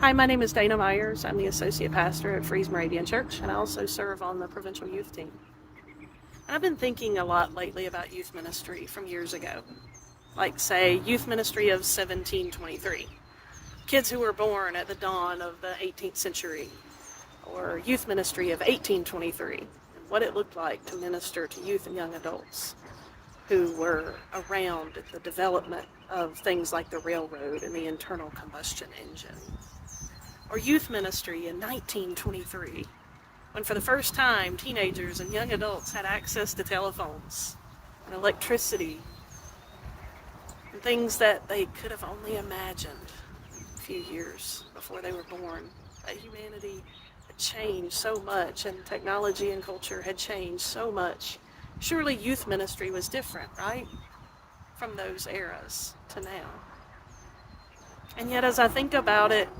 Hi, my name is Dana Myers. I'm the Associate Pastor at Freeze Moravian Church, and I also serve on the provincial youth team. And I've been thinking a lot lately about youth ministry from years ago, like, say, youth ministry of 1723, kids who were born at the dawn of the 18th century, or youth ministry of 1823, and what it looked like to minister to youth and young adults who were around at the development of things like the railroad and the internal combustion engine. Or youth ministry in 1923, when for the first time teenagers and young adults had access to telephones and electricity and things that they could have only imagined a few years before they were born. That humanity had changed so much and technology and culture had changed so much. Surely youth ministry was different, right? From those eras to now. And yet as I think about it,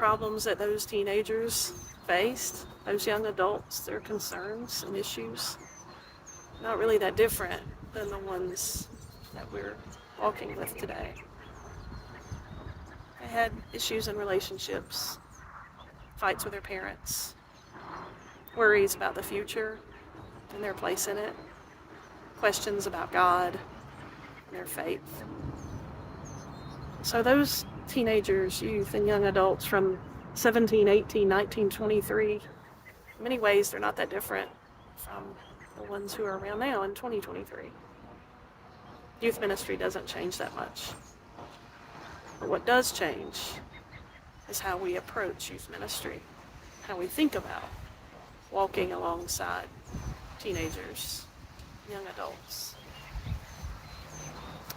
problems that those teenagers faced, those young adults, their concerns and issues, not really that different than the ones that we're walking with today. They had issues in relationships, fights with their parents, worries about the future and their place in it, questions about God and their faith. So those teenagers, youth, and young adults from 17, 18, 19, 23, in many ways they're not that different from the ones who are around now in 2023. Youth ministry doesn't change that much. But what does change is how we approach youth ministry, how we think about walking alongside teenagers, young adults,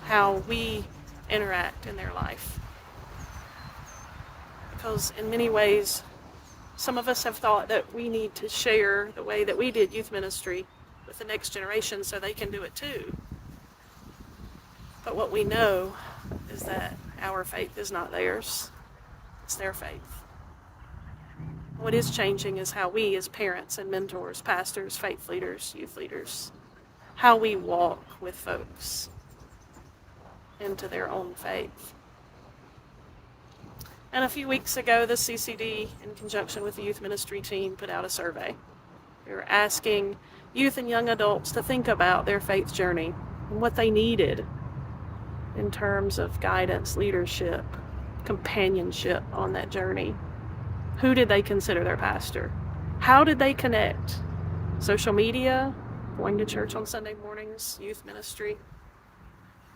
how we interact in their life. Because in many ways, some of us have thought that we need to share the way that we did youth ministry with the next generation so they can do it too. But what we know is that our faith is not theirs, it's their faith. What is changing is how we as parents and mentors, pastors, faith leaders, youth leaders, how we walk with folks into their own faith. And a few weeks ago, the CCD, in conjunction with the youth ministry team, put out a survey. We were asking youth and young adults to think about their faith journey and what they needed in terms of guidance, leadership, companionship on that journey. Who did they consider their pastor? How did they connect? Social media, going to church on Sunday mornings, youth ministry.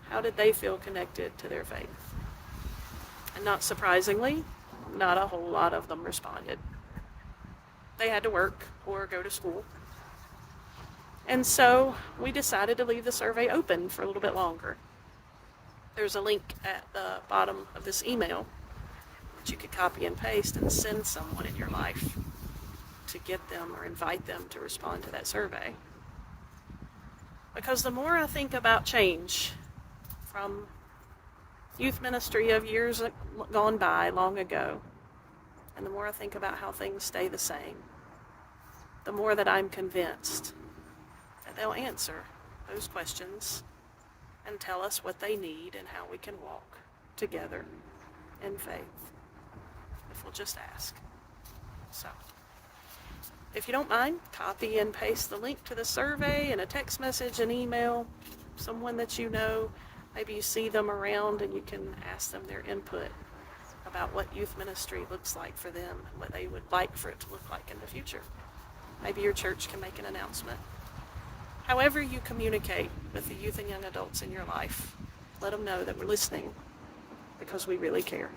How did they feel connected to their faith? And not surprisingly, not a whole lot of them responded. They had to work or go to school. And so we decided to leave the survey open for a little bit longer. There's a link at the bottom of this email that you could copy and paste and send someone in your life to get them or invite them to respond to that survey. Because the more I think about change from youth ministry of years gone by long ago, and the more I think about how things stay the same, the more that I'm convinced that they'll answer those questions and tell us what they need and how we can walk together in faith, if we'll just ask. So, if you don't mind, copy and paste the link to the survey in a text message, an email, someone that you know. Maybe you see them around and you can ask them their input about what youth ministry looks like for them and what they would like for it to look like in the future. Maybe your church can make an announcement. However you communicate with the youth and young adults in your life, let them know that we're listening because we really care.